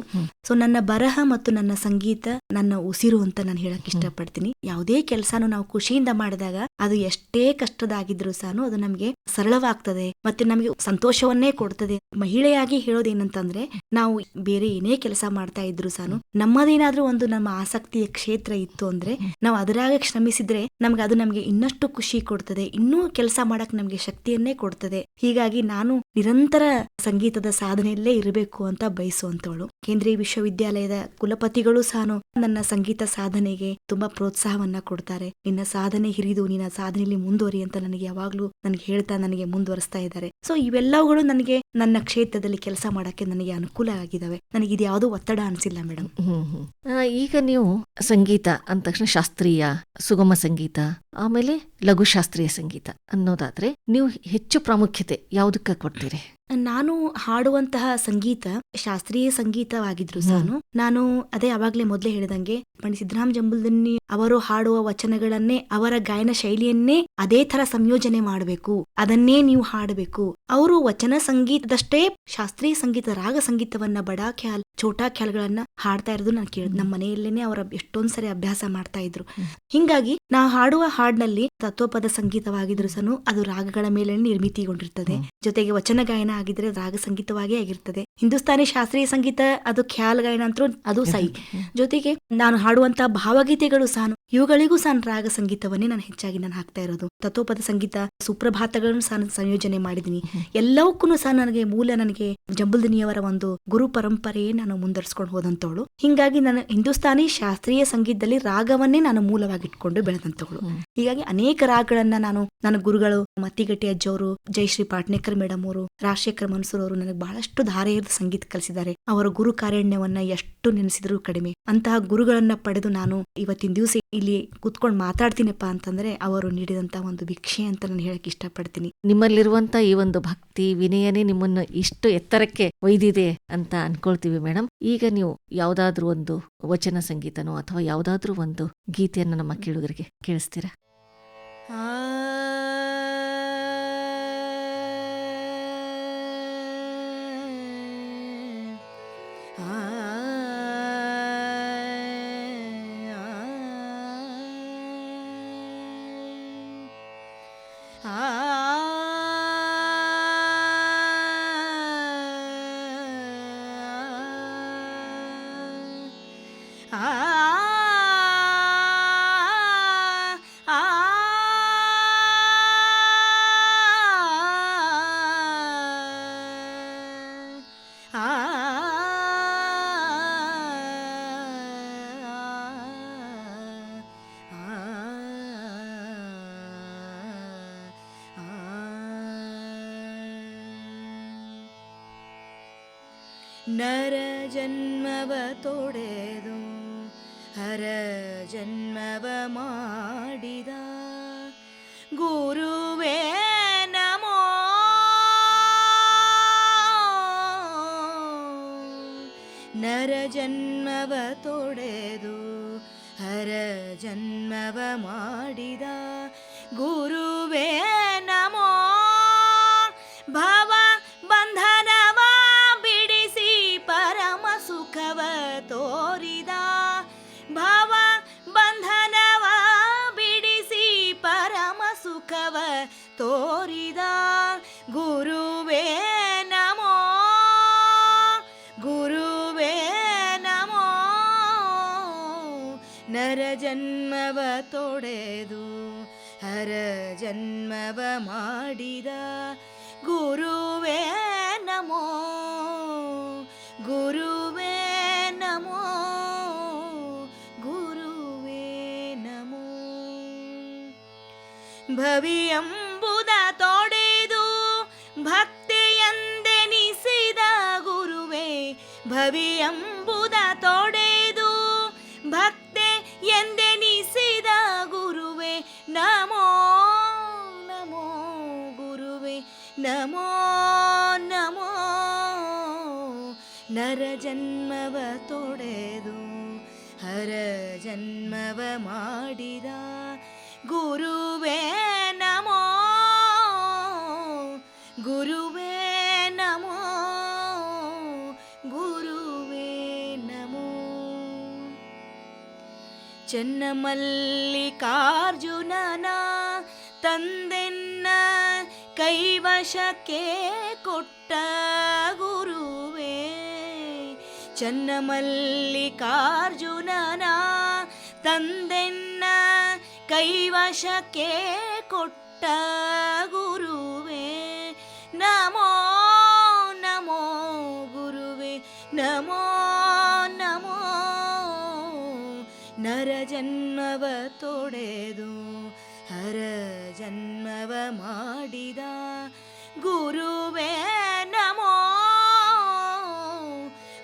ಸೊ ನನ್ನ ಬರಹ ಮತ್ತು ನನ್ನ ಸಂಗೀತ ನನ್ನ ಉಸಿರು ಅಂತ ನಾನು ಹೇಳಕ್ ಇಷ್ಟಪಡ್ತೀನಿ. ಯಾವುದೇ ಕೆಲಸನೂ ನಾವು ಖುಷಿಯಿಂದ ಮಾಡಿದಾಗ ಅದು ಎಷ್ಟೇ ಕಷ್ಟದಾಗಿದ್ರು ಸಹ ಅದು ನಮ್ಗೆ ಸರಳವಾಗ್ತದೆ ಮತ್ತೆ ನಮಗೆ ಸಂತೋಷವನ್ನೇ ಕೊಡ್ತದೆ. ಮಹಿಳೆಯಾಗಿ ಹೇಳೋದೇನಂತಂದ್ರೆ, ನಾವು ಬೇರೆ ಏನೇ ಕೆಲಸ ಮಾಡ್ತಾ ಇದ್ರು ಸಹ ನಮ್ಮದೇನಾದ್ರೂ ಒಂದು ನಮ್ಮ ಆಸಕ್ತಿಯ ಕ್ಷೇತ್ರ ಇತ್ತು ಅಂದ್ರೆ ನಾವು ಅದರಾಗ ಶ್ರಮಿಸಿದ್ರೆ ನಮ್ಗೆ ಅದು ನಮ್ಗೆ ಇನ್ನಷ್ಟು ಖುಷಿ ಕೊಡ್ತದೆ, ಇನ್ನೂ ಕೆಲಸ ಮಾಡಕ್ ನಮ್ಗೆ ಶಕ್ತಿಯನ್ನೇ ಕೊಡ್ತದೆ. ಹೀಗಾಗಿ ನಾನು ನಿರಂತರ ಸಂಗೀತದ ಸಾಧನೆಯಲ್ಲೇ ಇರಬೇಕು ಅಂತ ಬಯಸುವಂತವಳು. ಕೇಂದ್ರೀಯ ವಿಶ್ವವಿದ್ಯಾಲಯದ ಕುಲಪತಿಗಳು ಸಹ ನನ್ನ ಸಂಗೀತ ಸಾಧನೆಗೆ ತುಂಬಾ ಪ್ರೋತ್ಸಾಹವನ್ನ ಕೊಡ್ತಾರೆ. ನಿನ್ನ ಸಾಧನೆ ಹಿರಿದು ನಿನ್ನ ಸಾಧನೆಯಲ್ಲಿ ಮುಂದುವರಿ ಅಂತ ನನಗೆ ಯಾವಾಗ್ಲೂ ನನಗೆ ಹೇಳ್ತಾ ನನಗೆ ಮುಂದುವರಿಸ್ತಾ ಇದ್ದಾರೆ. ಸೊ ಇವೆಲ್ಲವುಗಳು ನನಗೆ ನನ್ನ ಕ್ಷೇತ್ರದಲ್ಲಿ ಕೆಲಸ ಮಾಡಕ್ಕೆ ನನಗೆ ಅನುಕೂಲ ಆಗಿದಾವೆ. ನನಗೆ ಇದು ಯಾವುದೋ ಒತ್ತಡ ಅನ್ಸಿಲ್ಲ ಮೇಡಮ್. ಈಗ ನೀವು ಸಂಗೀತ ಅಂದ ತಕ್ಷಣ ಶಾಸ್ತ್ರೀಯ, ಸುಗಮ ಸಂಗೀತ, ಆಮೇಲೆ ಲಘುಶಾಸ್ತ್ರೀಯ ಸಂಗೀತ ಅನ್ನೋದಾದ್ರೆ ನೀವು ಹೆಚ್ಚು ಪ್ರಾಮುಖ್ಯತೆ ಯಾವುದಕ್ಕೆ ಕೊಡ್ತೀರಿ? ನಾನು ಹಾಡುವಂತಹ ಸಂಗೀತ ಶಾಸ್ತ್ರೀಯ ಸಂಗೀತವಾಗಿದ್ರು ಸಹ ನಾನು ಅದೇ ಅವಾಗ್ಲೇ ಮೊದಲೇ ಹೇಳಿದಂಗೆ ಪಂಡಿತ್ ಸಿದ್ದರಾಮ ಜಂಬಲ್ದಿನ್ನಿ ಅವರು ಹಾಡುವ ವಚನಗಳನ್ನೇ, ಅವರ ಗಾಯನ ಶೈಲಿಯನ್ನೇ ಅದೇ ತರ ಸಂಯೋಜನೆ ಮಾಡಬೇಕು, ಅದನ್ನೇ ನೀವು ಹಾಡಬೇಕು. ಅವರು ವಚನ ಸಂಗೀತದಷ್ಟೇ ಶಾಸ್ತ್ರೀಯ ಸಂಗೀತ ರಾಗ ಸಂಗೀತವನ್ನ ಬಡಾ ಖ್ಯಾಲ್, ಛೋಟಾ ಖ್ಯಾಲ್ಗಳನ್ನ ಹಾಡ್ತಾ ಇರೋದು ನಾನು ಕೇಳಿದ್. ನಮ್ಮ ಮನೆಯಲ್ಲೇನೆ ಅವರ ಎಷ್ಟೊಂದ್ಸರಿ ಅಭ್ಯಾಸ ಮಾಡ್ತಾ ಇದ್ರು. ಹಿಂಗಾಗಿ ನಾ ಹಾಡುವ ಹಾಡಿನಲ್ಲಿ ತತ್ವಪದ ಸಂಗೀತವಾಗಿದ್ರು ಸಹ ಅದು ರಾಗಗಳ ಮೇಲೆ ನಿರ್ಮಿತಿಗೊಂಡಿರ್ತದೆ. ಜೊತೆಗೆ ವಚನ ಗಾಯನ ಆಗಿದ್ರೆ ರಾಗ ಸಂಗೀತವಾಗೇ ಆಗಿರ್ತದೆ. ಹಿಂದೂಸ್ತಾನಿ ಶಾಸ್ತ್ರೀಯ ಸಂಗೀತ ಅದು ಖ್ಯಾಲ್ ಗಾಯನ ಅಂತೂ ಅದು ಸೈ. ಜೊತೆಗೆ ನಾನು ಹಾಡುವಂತಹ ಭಾವಗೀತೆಗಳು ಸಹ ಇವುಗಳಿಗೂ ಸಹ ರಾಗ ಸಂಗೀತವನ್ನೇ ನಾನು ಹೆಚ್ಚಾಗಿ ನಾನು ಹಾಕ್ತಾ ಇರೋದು. ತತ್ವಪದ ಸಂಗೀತ ಸುಪ್ರಭಾತಗಳನ್ನು ಸಹ ನಾನು ಸಂಯೋಜನೆ ಮಾಡಿದ್ದೀನಿ. ಎಲ್ಲವಕ್ಕೂ ಸಹ ನನಗೆ ಜಂಬಲ್ದಿನಿಯವರ ಒಂದು ಗುರು ಪರಂಪರೆಯೇ ನಾನು ಮುಂದರ್ಸ್ಕೊಂಡು ಹೋದಂತವಳು. ಹಿಂಗಾಗಿ ನಾನು ಹಿಂದೂಸ್ತಾನಿ ಶಾಸ್ತ್ರೀಯ ಸಂಗೀತದಲ್ಲಿ ರಾಗವನ್ನೇ ನಾನು ಮೂಲವಾಗಿಟ್ಕೊಂಡು ಬೆಳೆದಂತವಳು. ಹೀಗಾಗಿ ಅನೇಕ ರಾಗಗಳನ್ನ ನನ್ನ ಗುರುಗಳು ಮತ್ತಿಗಟ್ಟಿ ಅಜ್ಜವರು, ಜಯಶ್ರೀ ಪಾಟ್ನೇಕರ್ ಮೇಡಮ್ ಅವರು, ರಾಜಶೇಖರ್ ಮನ್ಸೂರ್ ಅವರು ನನಗೆ ಬಹಳಷ್ಟು ಧಾರೆಯದ ಸಂಗೀತ ಕಲಿಸಿದ್ದಾರೆ. ಅವರ ಗುರು ಕಾರಣ್ಯವನ್ನ ಎಷ್ಟು ನೆನೆಸಿದ್ರು ಕಡಿಮೆ. ಅಂತಹ ಗುರುಗಳನ್ನ ಪಡೆದು ನಾನು ಇವತ್ತಿನ ದಿವಸ ಇಲ್ಲಿ ಕೂತ್ಕೊಂಡು ಮಾತಾಡ್ತೀನಪ್ಪ ಅಂತಂದ್ರೆ ಅವರು ನೀಡಿದಂತಹ ಒಂದು ಭಿಕ್ಷೆ ಅಂತ ನಾನು ಹೇಳಕ್ ಇಷ್ಟಪಡ್ತೀನಿ. ನಿಮ್ಮಲ್ಲಿರುವಂತ ಈ ಒಂದು ಭಕ್ತಿ ವಿನಯನೇ ನಿಮ್ಮನ್ನು ಇಷ್ಟು ಎತ್ತರಕ್ಕೆ ಒಯ್ದಿದೆ ಅಂತ ಅನ್ಕೊಳ್ತೀವಿ ಮೇಡಮ್. ಈಗ ನೀವು ಯಾವ್ದಾದ್ರೂ ಒಂದು ವಚನ ಸಂಗೀತನೋ ಅಥವಾ ಯಾವ್ದಾದ್ರೂ ಒಂದು ಗೀತೆಯನ್ನು ನಮ್ಮ ಕೇಳುಗರಿಗೆ ಕೇಳಿಸ್ತೀರಾ? ನರ ಜನ್ಮವ ತೊಡೆದು ಹರ ಜನ್ಮವ ಮಾಡಿದ ಗುರುವೇ ನಮೋ. ನರ ಜನ್ಮವ ತೊಡೆದು ಹರ ಜನ್ಮವ ಮಾಡಿದ ಗುರುವೇ ನಮೋ. ಭವ ಬಂಧನವ ಬಿಡಿಸಿ ಪರಮ ಸುಖವ ತೋರಿದ, ಭವ ಬಂಧನವ ಬಿಡಿಸಿ ಪರಮ ಸುಖವ ತೋರಿದ ಗುರುವೇ ನಮೋ. ಗುರುವೇ ನಮೋ. ನರ ಜನ್ಮವ ತೊಡೆದು ಹರ ಜನ್ಮವ ಮಾಡಿದ ಗುರುವೇ ನಮೋ. ಗುರುವೇ ನಮೋ. ಗುರುವೇ ನಮೋ. ಭವಿಯಂಬುದ ತೊಡೆದು ಭಕ್ತಿಯಂದೆನಿಸಿದ ಗುರುವೇ. ಭವಿಯಂಬುದ ತೊಡೆದು ಭಕ್ತಿ ಎಂದೆನಿಸಿದ ಗುರುವೇ ನಮೋ. ನಮೋ ಗುರುವೇ ನಮೋ. ನಮೋ. ನರ ಜನ್ಮವ ತೊಡೆದು ಹರ ಜನ್ಮವ ಮಾಡಿದ ಗುರುವೇ ನಮೋ. ಗುರುವೇ ನಮೋ. ಗುರುವೇ ನಮೋ. ಚನ್ನಮಲ್ಲಿಕಾರ್ಜುನನ ತಂದೆನ್ನ ಕೈವಶಕ್ಕೆ ಕೊಟ್ಟ ಗುರುವೇ. ಚನ್ನಮಲ್ಲಿಕಾರ್ಜುನನ ತಂದೆನ್ನ ಕೈವಶಕ್ಕೆ ಕೊಟ್ಟ ಗುರುವೇ ನಮೋ. ನಮೋ ಗುರುವೇ ನಮೋ. ನಮೋ. ನರ ಜನ್ಮವ ತೊಡೆದು ಹರ ಜನ್ಮವ ಮಾಡಿದ ಗುರುವೇ ನಮೋ.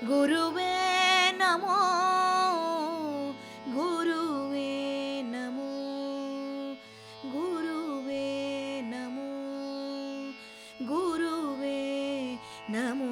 ಗುರುವೇ ನಮೋ. ಗುರುವೇ ನಮೋ. ಗುರುವೇ ನಮೋ. ಗುರುವೇ ನಮೋ.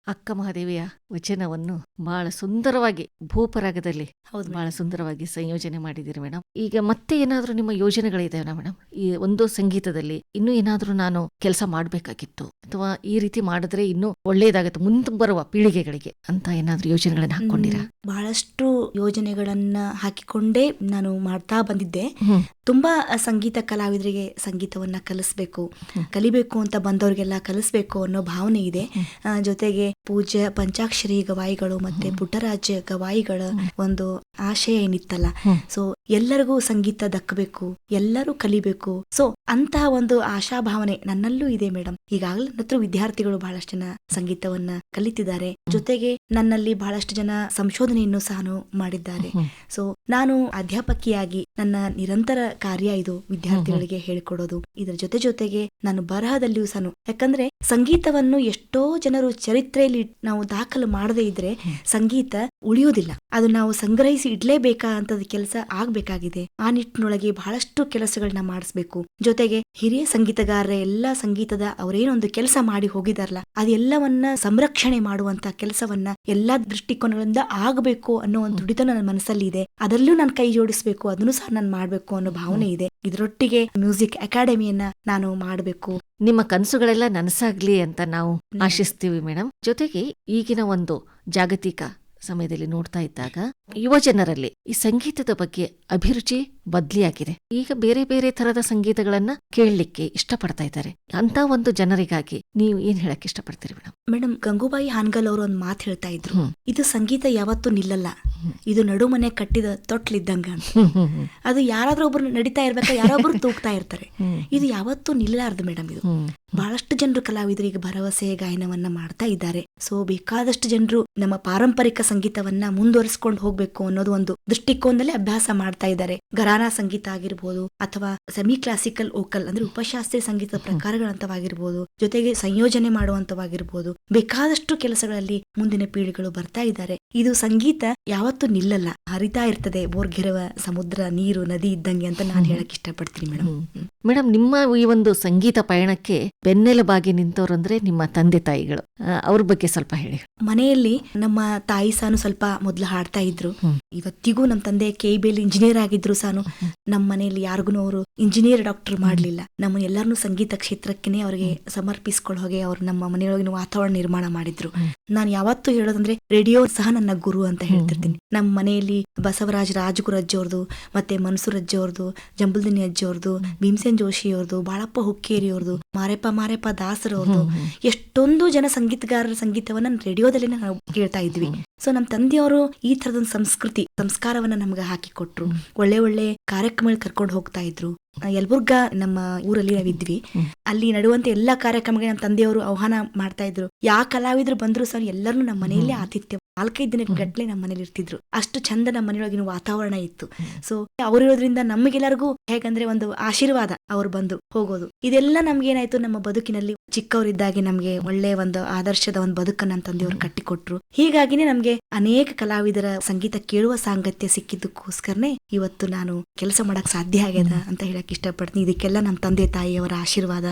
ಅಕ್ಕ ಮಹಾದೇವಿಯ ವಚನವನ್ನು ಬಹಳ ಸುಂದರವಾಗಿ ಭೂಪರಾಗದಲ್ಲಿ ಬಹಳ ಸುಂದರವಾಗಿ ಸಂಯೋಜನೆ ಮಾಡಿದ್ದೀರಿ ಮೇಡಮ್. ಈಗ ಮತ್ತೆ ಏನಾದ್ರೂ ನಿಮ್ಮ ಯೋಜನೆಗಳಿದಾವೆ ಮೇಡಮ್? ಈ ಒಂದು ಸಂಗೀತದಲ್ಲಿ ಇನ್ನೂ ಏನಾದ್ರೂ ನಾನು ಕೆಲಸ ಮಾಡಬೇಕಾಗಿತ್ತು ಅಥವಾ ಈ ರೀತಿ ಮಾಡಿದ್ರೆ ಇನ್ನೂ ಒಳ್ಳೇದಾಗತ್ತೆ ಮುಂದೆ ಬರುವ ಪೀಳಿಗೆಗಳಿಗೆ ಅಂತ ಏನಾದ್ರೂ ಯೋಜನೆಗಳನ್ನ ಹಾಕೊಂಡಿರಾ? ಬಹಳಷ್ಟು ಯೋಜನೆಗಳನ್ನ ಹಾಕಿಕೊಂಡೇ ನಾನು ಮಾಡ್ತಾ ಬಂದಿದ್ದೆ. ತುಂಬಾ ಸಂಗೀತ ಕಲಾವಿದರಿಗೆ ಸಂಗೀತವನ್ನ ಕಲಿಸ್ಬೇಕು, ಕಲಿಬೇಕು ಅಂತ ಬಂದವ್ರಿಗೆಲ್ಲ ಕಲಿಸ್ಬೇಕು ಅನ್ನೋ ಭಾವನೆ ಇದೆ. ಜೊತೆಗೆ ಪೂಜ್ಯ ಪಂಚಾಕ್ಷರ ಪಂಚಾಕ್ಷರಿ ಗವಾಯಿಗಳು ಮತ್ತೆ ಪುಟ್ಟರಾಜ ಗವಾಯಿಗಳ ಒಂದು ಆಶಯ ಏನಿತ್ತಲ್ಲ, ಸೊ ಎಲ್ಲರಿಗೂ ಸಂಗೀತ ದಕ್ಕಬೇಕು, ಎಲ್ಲರೂ ಕಲಿಬೇಕು. ಸೊ ಅಂತಹ ಒಂದು ಆಶಾಭಾವನೆ ನನ್ನಲ್ಲೂ ಇದೆ ಮೇಡಮ್. ಈಗಾಗಲೇ ನನ್ನ ಹತ್ರ ವಿದ್ಯಾರ್ಥಿಗಳು ಬಹಳಷ್ಟು ಜನ ಸಂಗೀತವನ್ನ ಕಲಿತಿದ್ದಾರೆ. ಜೊತೆಗೆ ನನ್ನಲ್ಲಿ ಬಹಳಷ್ಟು ಜನ ಸಂಶೋಧನೆಯನ್ನು ಸಹ ಮಾಡಿದ್ದಾರೆ. ಸೊ ನಾನು ಅಧ್ಯಾಪಕಿಯಾಗಿ ನನ್ನ ನಿರಂತರ ಕಾರ್ಯ ಇದು ವಿದ್ಯಾರ್ಥಿಗಳಿಗೆ ಹೇಳಿಕೊಡೋದು. ಇದರ ಜೊತೆಗೆ ನಾನು ಬರಹದಲ್ಲಿಯೂ ಸಹ, ಯಾಕಂದ್ರೆ ಸಂಗೀತವನ್ನು ಎಷ್ಟೋ ಜನರು ಚರಿತ್ರೆಯಲ್ಲಿ ನಾವು ದಾಖಲು ಮಾಡದೇ ಇದ್ರೆ ಸಂಗೀತ ಉಳಿಯೋದಿಲ್ಲ. ಅದು ನಾವು ಸಂಗ್ರಹಿಸಿ ಇಡ್ಲೇಬೇಕಾ ಅಂತದ ಕೆಲಸ ಆಗ್ಬೇಕಾಗಿದೆ. ಆ ನಿಟ್ಟಿನೊಳಗೆ ಬಹಳಷ್ಟು ಕೆಲಸಗಳನ್ನ ಮಾಡಿಸ್ಬೇಕು. ಜೊತೆಗೆ ಹಿರಿಯ ಸಂಗೀತಗಾರರ ಎಲ್ಲಾ ಸಂಗೀತದ ಅವರೇನೊಂದು ಕೆಲಸ ಮಾಡಿ ಹೋಗಿದಾರಲ್ಲ, ಅದೆಲ್ಲವನ್ನ ಸಂರಕ್ಷಣೆ ಮಾಡುವಂತ ಕೆಲಸವನ್ನ ಎಲ್ಲಾ ದೃಷ್ಟಿಕೋನಗಳಿಂದ ಆಗಬೇಕು ಅನ್ನೋ ಒಂದು ತುಡಿತ ನನ್ನ ಮನಸ್ಸಲ್ಲಿ ಇದೆ. ಅದರಲ್ಲೂ ನಾನು ಕೈ ಜೋಡಿಸ್ಬೇಕು, ಅದನ್ನು ಸಹ ನಾನು ಮಾಡ್ಬೇಕು ಅನ್ನೋ ಭಾವನೆ ಇದೆ. ಇದರೊಟ್ಟಿಗೆ ಮ್ಯೂಸಿಕ್ ಅಕಾಡೆಮಿಯನ್ನ ನಾನು ಮಾಡಬೇಕು. ನಿಮ್ಮ ಕನಸುಗಳೆಲ್ಲ ನನಸಾಗ್ಲಿ ಅಂತ ನಾವು ಆಶಿಸ್ತೀವಿ ಮೇಡಮ್. ಜೊತೆಗೆ ಈಗಿನ ಒಂದು ಜಾಗತಿಕ ಸಮಯದಲ್ಲಿ ನೋಡ್ತಾ ಇದ್ದಾಗ ಯುವ ಜನರಲ್ಲಿ ಈ ಸಂಗೀತದ ಬಗ್ಗೆ ಅಭಿರುಚಿ ಬದ್ಲಿಯಾಗಿದೆ. ಈಗ ಬೇರೆ ಬೇರೆ ತರದ ಸಂಗೀತಗಳನ್ನ ಕೇಳಲಿಕ್ಕೆ ಇಷ್ಟಪಡ್ತಾ ಇದ್ದಾರೆ. ಅಂತ ಒಂದು ಜನರಿಗಾಗಿ ನೀವು ಏನ್ ಹೇಳಕ್ ಇಷ್ಟಪಡ್ತೀರಿ ಮೇಡಮ್? ಮೇಡಮ್, ಗಂಗೂಬಾಯಿ ಹಾನ್ಗಲ್ ಅವರು ಒಂದು ಮಾತು ಹೇಳ್ತಾ ಇದ್ರು, ಇದು ಸಂಗೀತ ಯಾವತ್ತೂ ನಿಲ್ಲಲ್ಲ, ಇದು ನಡುಮನೆ ಕಟ್ಟಿದ ತೊಟ್ಲಿದ್ದಂಗ ಅಂತ. ಅದು ಯಾರಾದ್ರೂ ಒಬ್ರು ನಡೀತಾ ಇರ್ಬೇಕ, ಯಾರೊಬ್ರು ತೂಗ್ತಾ ಇರ್ತಾರೆ. ಇದು ಯಾವತ್ತೂ ನಿಲ್ಲಾರ್ದು ಮೇಡಮ್. ಇದು ಬಹಳಷ್ಟು ಜನರು ಕಲಾವಿದರು ಈಗ ಭರವಸೆ ಗಾಯನವನ್ನ ಮಾಡ್ತಾ ಇದ್ದಾರೆ. ಸೊ ಬೇಕಾದಷ್ಟು ಜನರು ನಮ್ಮ ಪಾರಂಪರಿಕ ಸಂಗೀತವನ್ನ ಮುಂದುವರಿಸಿಕೊಂಡು ಹೋಗ್ಬೇಕು ಅನ್ನೋದು ಒಂದು ದೃಷ್ಟಿಕೋನದಲ್ಲಿ ಅಭ್ಯಾಸ ಮಾಡ್ತಾ ಇದ್ದಾರೆ. ಘರಾನಾ ಸಂಗೀತ ಆಗಿರ್ಬೋದು, ಅಥವಾ ಸೆಮಿ ಕ್ಲಾಸಿಕಲ್ ವೋಕಲ್ ಅಂದ್ರೆ ಉಪಶಾಸ್ತ್ರೀಯ ಸಂಗೀತ ಪ್ರಕಾರಗಳಂತವಾಗಿರ್ಬೋದು, ಜೊತೆಗೆ ಸಂಯೋಜನೆ ಮಾಡುವಂತವಾಗಿರ್ಬೋದು, ಬೇಕಾದಷ್ಟು ಕೆಲಸಗಳಲ್ಲಿ ಮುಂದಿನ ಪೀಳಿಗೆಗಳು ಬರ್ತಾ ಇದ್ದಾರೆ. ಇದು ಸಂಗೀತ ಯಾವತ್ತೂ ನಿಲ್ಲಲ್ಲ, ಹರಿತಾ ಇರ್ತದೆ, ಬೋರ್ಗೆರವ ಸಮುದ್ರ, ನೀರು, ನದಿ ಇದ್ದಂಗೆ ಅಂತ ನಾನು ಹೇಳಕ್ ಇಷ್ಟಪಡ್ತೀನಿ ಮೇಡಮ್. ಮೇಡಮ್, ನಿಮ್ಮ ಈ ಒಂದು ಸಂಗೀತ ಪಯಣಕ್ಕೆ ಬೆನ್ನೆಲುಬಾಗಿ ನಿಂತವ್ರಂದ್ರೆ ನಿಮ್ಮ ತಂದೆ ತಾಯಿಗಳು, ಅವ್ರ ಬಗ್ಗೆ ಸ್ವಲ್ಪ ಹೇಳಿ. ಮನೆಯಲ್ಲಿ ನಮ್ಮ ತಾಯಿ ಸಾನು ಸ್ವಲ್ಪ ಮೊದ್ಲು ಹಾಡ್ತಾ ಇದ್ರು. ಇವತ್ತಿಗೂ ನಮ್ಮ ತಂದೆ KEB ಇಂಜಿನಿಯರ್ ಆಗಿದ್ರು ಸಾನು. ನಮ್ಮ ಮನೆಯಲ್ಲಿ ಯಾರಿಗೂ ಅವರು ಇಂಜಿನಿಯರ್, ಡಾಕ್ಟರ್ ಮಾಡ್ಲಿಲ್ಲ. ನಮ್ಮ ಎಲ್ಲಾರನ್ನೂ ಸಂಗೀತ ಕ್ಷೇತ್ರಕ್ಕೆ ಅವ್ರಿಗೆ ಸಮರ್ಪಿಸ್ಕೊಳ್ಳೋ ಹಾಗೆ ಅವ್ರು ನಮ್ಮ ಮನೆಯೊಳಗಿನ ವಾತಾವರಣ ನಿರ್ಮಾಣ ಮಾಡಿದ್ರು. ನಾನು ಯಾವತ್ತೂ ಹೇಳೋದಂದ್ರೆ ರೇಡಿಯೋ ಸಹ ನನ್ನ ಗುರು ಅಂತ ಹೇಳ್ತಿರ್ತೀನಿ. ನಮ್ಮ ಮನೆಯಲ್ಲಿ ಬಸವರಾಜ್ ರಾಜಗುರು ಅಜ್ಜವ್ರದು, ಮತ್ತೆ ಮನ್ಸೂರ್ ಅಜ್ಜವ್ರದು, ಜಂಬುಲ್ದಿನಿ ಅಜ್ಜವ್ರದು, ಭೀಮಸೇನ್ ಜೋಶಿ ಅವ್ರದು, ಬಾಳಪ್ಪ ಹುಕ್ಕೇರಿ ಅವ್ರದು, ಮಾರೆಪ್ಪ ದಾಸರವ್ರದು, ಎಷ್ಟೊಂದು ಜನ ಸಂಗೀತಗಾರರ ಸಂಗೀತವನ್ನ ರೇಡಿಯೋದಲ್ಲಿ ನಾವು ಕೇಳ್ತಾ ಇದ್ವಿ. ಸೊ ನಮ್ಮ ತಂದೆಯವರು ಈ ತರದೊಂದು ಸಂಸ್ಕಾರವನ್ನ ನಮ್ಗೆ ಹಾಕಿ ಕೊಟ್ರು. ಒಳ್ಳೆ ಕಾರ್ಯಕ್ರಮಗಳು ಕರ್ಕೊಂಡು ಹೋಗ್ತಾ ಇದ್ರು. ಯಲಬುರ್ಗಾ ನಮ್ಮ ಊರಲ್ಲಿ ನಾವಿದ್ವಿ. ಅಲ್ಲಿ ನಡುವಂತೆ ಎಲ್ಲಾ ಕಾರ್ಯಕ್ರಮಗಳಿಗೆ ನಮ್ಮ ತಂದೆಯವರು ಆಹ್ವಾನ ಮಾಡ್ತಾ ಇದ್ರು. ಯಾವ ಕಲಾವಿದ್ರು ಬಂದ್ರು ಸಹ ಎಲ್ಲರೂ ನಮ್ಮ ಮನೆಯಲ್ಲೇ ಆತಿಥ್ಯ 4-5 ದಿನ ಗಟ್ಲೆ ನಮ್ಮ ಮನೇಲಿ ಇರ್ತಿದ್ರು. ಅಷ್ಟು ಚಂದ ನಮ್ಮ ಮನೆಯೊಳಗಿನ ವಾತಾವರಣ ಇತ್ತು. ಸೊ ಅವರಿರೋದ್ರಿಂದ ನಮಗೆಲ್ಲರಿಗೂ ಹೇಗಂದ್ರೆ ಒಂದು ಆಶೀರ್ವಾದ, ಅವ್ರು ಬಂದು ಹೋಗೋದು. ಇದೆಲ್ಲ ನಮ್ಗೇನಾಯ್ತು, ನಮ್ಮ ಬದುಕಿನಲ್ಲಿ ಚಿಕ್ಕವರಿದ್ದಾಗೆ ನಮ್ಗೆ ಒಳ್ಳೆ ಒಂದು ಆದರ್ಶದ ಒಂದು ಬದುಕನ್ನ ನಮ್ಮ ತಂದೆಯವರು ಕಟ್ಟಿಕೊಟ್ರು. ಹೀಗಾಗಿನೇ ನಮ್ಗೆ ಅನೇಕ ಕಲಾವಿದರ ಸಂಗೀತ ಕೇಳುವ ಸಾಂಗತ್ಯ ಸಿಕ್ಕಿದ್ದಕ್ಕೋಸ್ಕರನೇ ಇವತ್ತು ನಾನು ಕೆಲಸ ಮಾಡಕ್ ಸಾಧ್ಯ ಆಗ್ಯದ ಅಂತ ಹೇಳಕ್ ಇಷ್ಟಪಡ್ತೀನಿ. ಇದಕ್ಕೆಲ್ಲ ನಮ್ಮ ತಂದೆ ತಾಯಿಯವರ ಆಶೀರ್ವಾದ,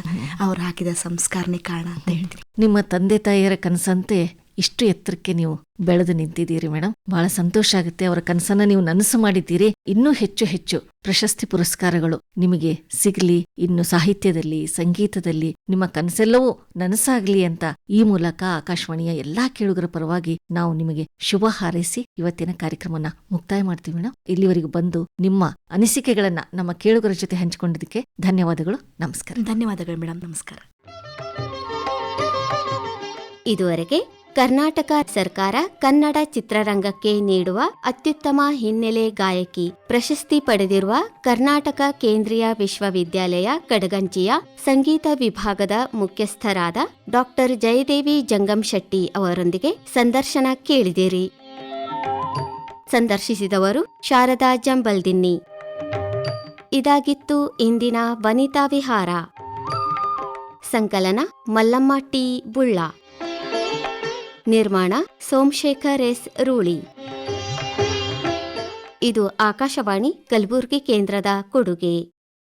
ಅವ್ರು ಹಾಕಿದ ಸಂಸ್ಕಾರನೇ ಕಾರಣ ಅಂತ ಹೇಳ್ತೀನಿ. ನಿಮ್ಮ ತಂದೆ ತಾಯಿಯರ ಕನಸಂತೆ ಇಷ್ಟು ಎತ್ತರಕ್ಕೆ ನೀವು ಬೆಳೆದು ನಿಂತಿದ್ದೀರಿ ಮೇಡಮ್. ಬಹಳ ಸಂತೋಷ ಆಗುತ್ತೆ. ಅವರ ಕನಸನ್ನ ನೀವು ನನಸು ಮಾಡಿದ್ದೀರಿ. ಇನ್ನೂ ಹೆಚ್ಚು ಪ್ರಶಸ್ತಿ ಪುರಸ್ಕಾರಗಳು ನಿಮಗೆ ಸಿಗಲಿ. ಇನ್ನು ಸಾಹಿತ್ಯದಲ್ಲಿ, ಸಂಗೀತದಲ್ಲಿ ನಿಮ್ಮ ಕನಸೆಲ್ಲವೂ ನನಸಾಗ್ಲಿ ಅಂತ ಈ ಮೂಲಕ ಆಕಾಶವಾಣಿಯ ಎಲ್ಲಾ ಕೇಳುಗರ ಪರವಾಗಿ ನಾವು ನಿಮಗೆ ಶುಭ ಹಾರೈಸಿ ಇವತ್ತಿನ ಕಾರ್ಯಕ್ರಮನ ಮುಕ್ತಾಯ ಮಾಡ್ತೀವಿ ಮೇಡಮ್. ಇಲ್ಲಿವರೆಗೂ ಬಂದು ನಿಮ್ಮ ಅನಿಸಿಕೆಗಳನ್ನ ನಮ್ಮ ಕೇಳುಗರ ಜೊತೆ ಹಂಚಿಕೊಂಡಿದ್ದಕ್ಕೆ ಧನ್ಯವಾದಗಳು. ನಮಸ್ಕಾರ. ಧನ್ಯವಾದಗಳು ಮೇಡಮ್. ನಮಸ್ಕಾರ. ಇದುವರೆಗೆ ಕರ್ನಾಟಕ ಸರ್ಕಾರ ಕನ್ನಡ ಚಿತ್ರರಂಗಕ್ಕೆ ನೀಡುವ ಅತ್ಯುತ್ತಮ ಹಿನ್ನೆಲೆ ಗಾಯಕಿ ಪ್ರಶಸ್ತಿ ಪಡೆದಿರುವ ಕರ್ನಾಟಕ ಕೇಂದ್ರೀಯ ವಿಶ್ವವಿದ್ಯಾಲಯ ಕಡಗಂಚಿಯ ಸಂಗೀತ ವಿಭಾಗದ ಮುಖ್ಯಸ್ಥರಾದ ಡಾಕ್ಟರ್ ಜಯದೇವಿ ಜಂಗಂಶೆಟ್ಟಿ ಅವರೊಂದಿಗೆ ಸಂದರ್ಶನ ಕೇಳಿದಿರಿ. ಸಂದರ್ಶಿಸಿದವರು ಶಾರದಾ ಜಂಬಲ್ದಿನ್ನಿ. ಇದಾಗಿತ್ತು ಇಂದಿನ ವನಿತಾ ವಿಹಾರ. ಸಂಕಲನ ಮಲ್ಲಮ್ಮ ಟಿ ಬುಳ್ಳ. ನಿರ್ಮಾಣ ಸೋಮಶೇಖರ್ ಎಸ್ ರೂಳಿ. ಇದು ಆಕಾಶವಾಣಿ ಕಲಬುರಗಿ ಕೇಂದ್ರದ ಕೊಡುಗೆ.